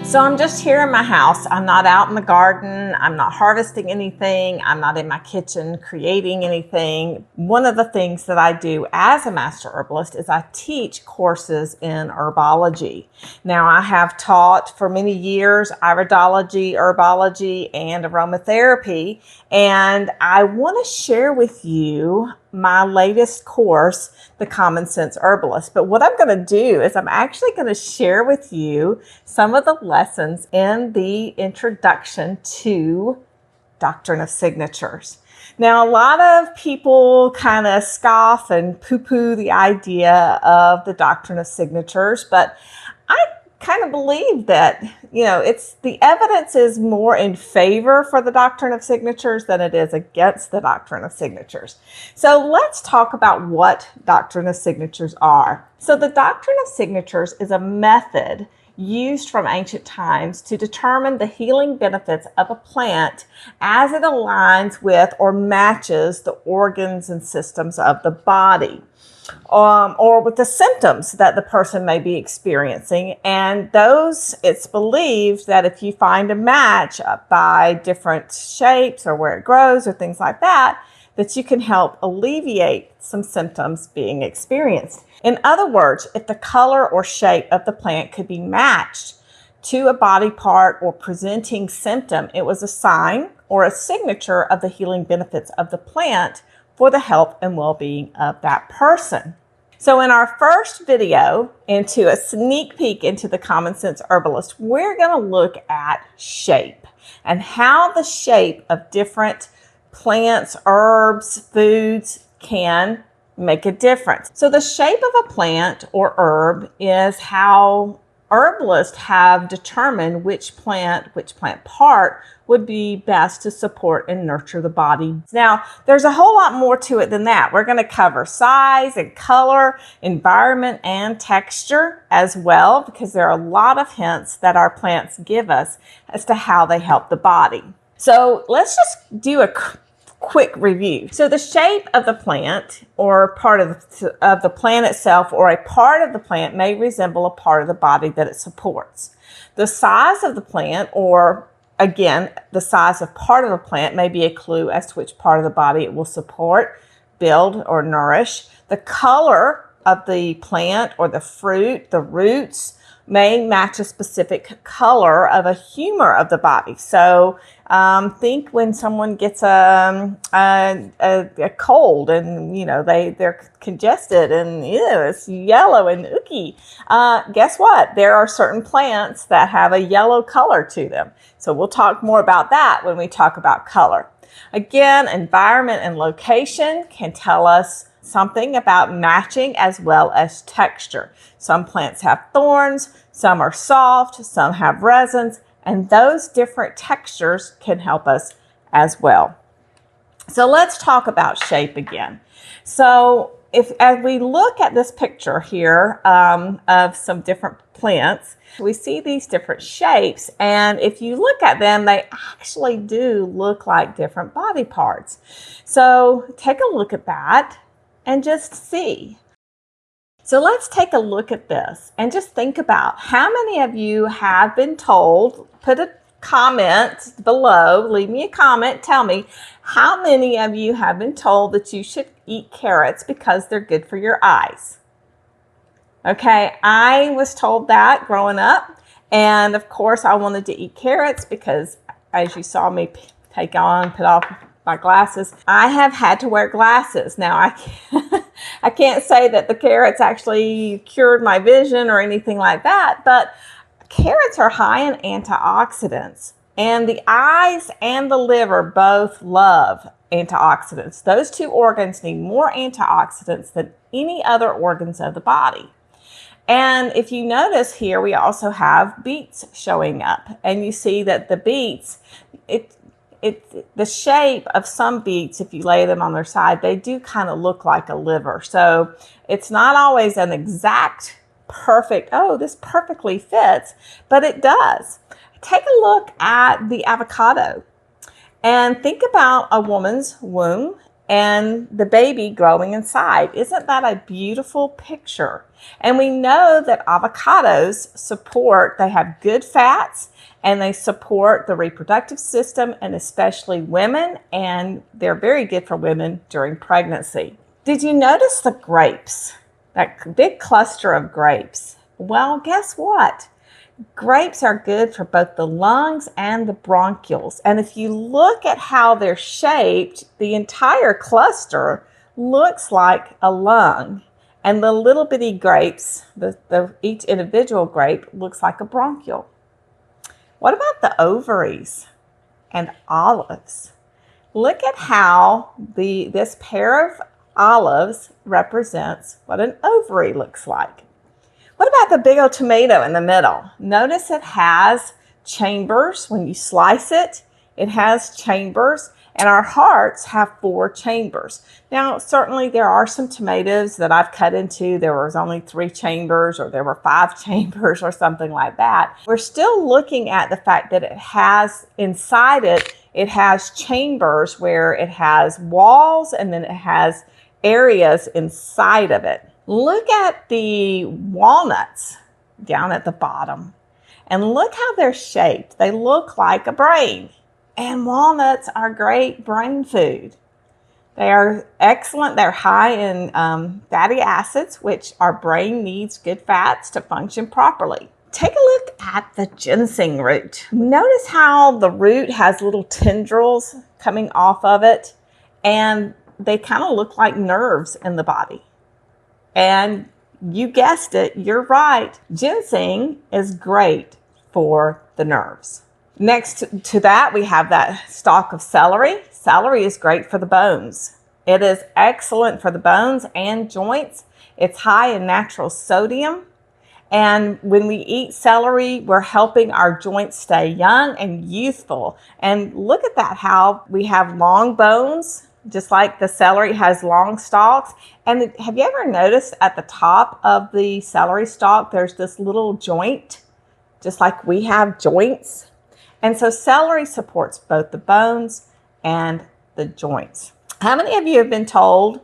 So I'm just here in my house. I'm not out in the garden. I'm not harvesting anything. I'm not in my kitchen creating anything. One of the things that I do as a master herbalist is I teach courses in herbology. Now, I have taught for many years iridology, herbology, and aromatherapy, and I want to share with you my latest course, the Commonsense Herbalist. But what I'm going to do is I'm actually going to share with you some of the lessons in the introduction to Doctrine of Signatures. Now, a lot of people kind of scoff and poo-poo the idea of the Doctrine of Signatures, but I kind of believe that, it's the evidence is more in favor for the Doctrine of Signatures than it is against the Doctrine of Signatures. So let's talk about what Doctrine of Signatures are. So the Doctrine of Signatures is a method used from ancient times to determine the healing benefits of a plant as it aligns with or matches the organs and systems of the body. Or with the symptoms that the person may be experiencing. And those, it's believed that if you find a match by different shapes or where it grows or things like that, that you can help alleviate some symptoms being experienced. In other words, if the color or shape of the plant could be matched to a body part or presenting symptom, it was a sign or a signature of the healing benefits of the plant for the health and well-being of that person. So in our first video into a sneak peek into the Commonsense Herbalist, we're going to look at shape and how the shape of different plants, herbs, foods can make a difference. So the shape of a plant or herb is how herbalists have determined which plant part would be best to support and nurture the body. Now, there's a whole lot more to it than that. We're going to cover size and color, environment, and texture as well, because there are a lot of hints that our plants give us as to how they help the body. So let's just do a quick review. So the shape of the plant or part of the plant itself or a part of the plant may resemble a part of the body that it supports. The size of the plant, or again, the size of part of the plant, may be a clue as to which part of the body it will support, build, or nourish. The color of the plant or the fruit, the roots, may match a specific color of a humor of the body. So think when someone gets a cold and they're congested and it's yellow and icky. Guess what? There are certain plants that have a yellow color to them. So we'll talk more about that when we talk about color. Again, environment and location can tell us something about matching as well as texture. Some plants have thorns, some are soft, some have resins, and those different textures can help us as well. So let's talk about shape again. So as we look at this picture here of some different plants, we see these different shapes, and if you look at them, they actually do look like different body parts. So take a look at that and just see. So let's take a look at this and just think about how many of you have been told, put a comment below, leave me a comment, tell me how many of you have been told that you should eat carrots because they're good for your eyes. Okay, I was told that growing up, and of course I wanted to eat carrots because as you saw me put off my glasses, I have had to wear glasses. Now I can't say that the carrots actually cured my vision or anything like that, but carrots are high in antioxidants, and the eyes and the liver both love antioxidants. Those two organs need more antioxidants than any other organs of the body. And if you notice here, we also have beets showing up, and you see that the beets, the shape of some beets, if you lay them on their side, they do kind of look like a liver. So it's not always an exact perfect, oh, this perfectly fits, but it does. Take a look at the avocado and think about a woman's womb and the baby growing inside. Isn't that a beautiful picture? And we know that avocados they have good fats, and they support the reproductive system, and especially women, and they're very good for women during pregnancy. Did you notice the grapes? That big cluster of grapes? Well, guess what? Grapes are good for both the lungs and the bronchioles. And if you look at how they're shaped, the entire cluster looks like a lung. And the little bitty grapes, each individual grape looks like a bronchiole. What about the ovaries and olives? Look at how this pair of olives represents what an ovary looks like. What about the big old tomato in the middle? Notice it has chambers. When you slice it, it has chambers, and our hearts have 4 chambers. Now, certainly there are some tomatoes that I've cut into. There was only 3 chambers, or there were 5 chambers, or something like that. We're still looking at the fact that it has inside it, it has chambers where it has walls, and then it has areas inside of it. Look at the walnuts down at the bottom, and look how they're shaped. They look like a brain, and walnuts are great brain food. They are excellent. They're high in fatty acids, which our brain needs good fats to function properly. Take a look at the ginseng root. Notice how the root has little tendrils coming off of it, and they kind of look like nerves in the body. And you guessed it, you're right. Ginseng is great for the nerves. Next to that, we have that stalk of celery. Celery is great for the bones. It is excellent for the bones and joints. It's high in natural sodium. And when we eat celery, we're helping our joints stay young and youthful. And look at that, how we have long bones, just like the celery has long stalks. And have you ever noticed at the top of the celery stalk, there's this little joint, just like we have joints? And so celery supports both the bones and the joints. How many of you have been told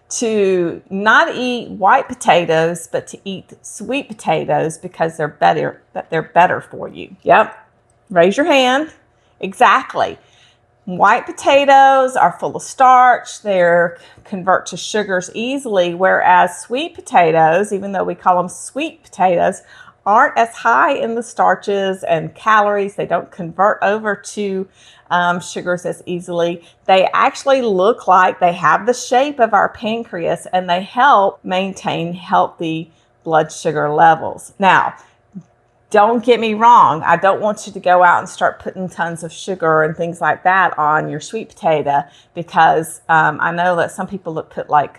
to not eat white potatoes, but to eat sweet potatoes because they're better for you? Yep. Raise your hand. Exactly. White potatoes are full of starch. They convert to sugars easily, whereas sweet potatoes, even though we call them sweet potatoes, aren't as high in the starches and calories. They don't convert over to sugars as easily. They actually look like they have the shape of our pancreas, and they help maintain healthy blood sugar levels. Now, don't get me wrong. I don't want you to go out and start putting tons of sugar and things like that on your sweet potato, because I know that some people that put like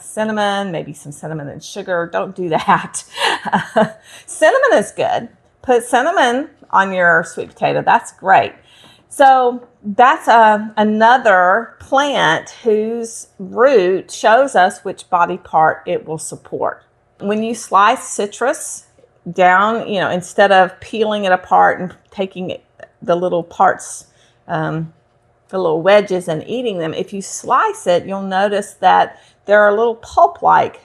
cinnamon, maybe some cinnamon and sugar. Don't do that. Cinnamon is good. Put cinnamon on your sweet potato. That's great. So that's another plant whose root shows us which body part it will support. When you slice citrus down, instead of peeling it apart and taking the little parts, the little wedges, and eating them, if you slice it, you'll notice that there are little pulp-like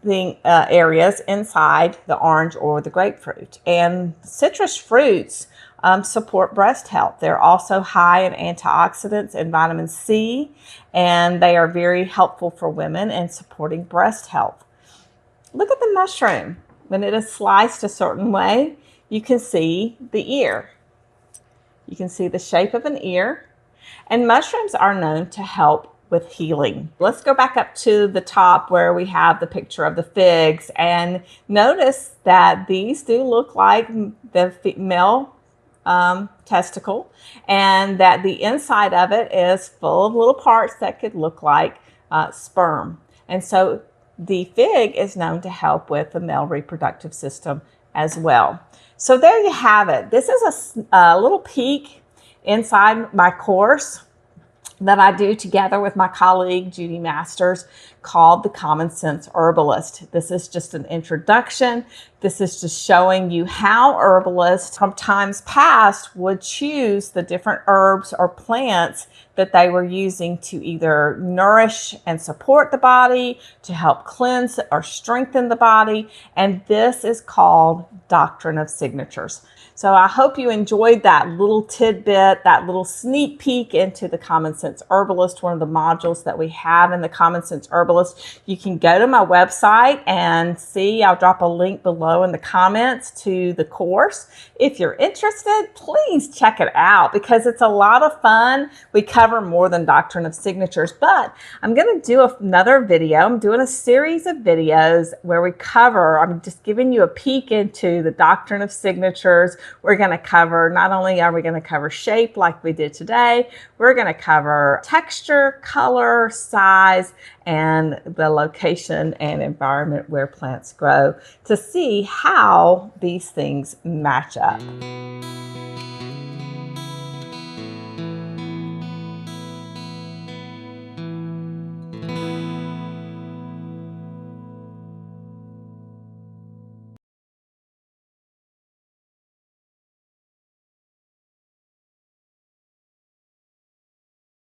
areas inside the orange or the grapefruit. And citrus fruits support breast health. They're also high in antioxidants and vitamin C, and they are very helpful for women in supporting breast health. Look at the mushroom. When it is sliced a certain way, you can see the ear. You can see the shape of an ear. And mushrooms are known to help with healing. Let's go back up to the top where we have the picture of the figs, and notice that these do look like the male testicle, and that the inside of it is full of little parts that could look like sperm. And so the fig is known to help with the male reproductive system as well. So there you have it. This is a little peek inside my course that I do together with my colleague Judy Masters, called the Commonsense Herbalist. This is just an introduction This is just showing you how herbalists from times past would choose the different herbs or plants that they were using to either nourish and support the body, to help cleanse or strengthen the body. And this is called Doctrine of Signatures. So I hope you enjoyed that little tidbit, that little sneak peek into the Commonsense Herbalist, one of the modules that we have in the Commonsense Herbalist. You can go to my website and see, I'll drop a link below in the comments to the course. If you're interested, please check it out because it's a lot of fun. We cover more than Doctrine of Signatures, but I'm going to do another video. I'm doing a series of videos where we cover, I'm just giving you a peek into the Doctrine of Signatures. We're going to cover, not only are we going to cover shape like we did today, we're going to cover texture, color, size, and the location and environment where plants grow to see how these things match up.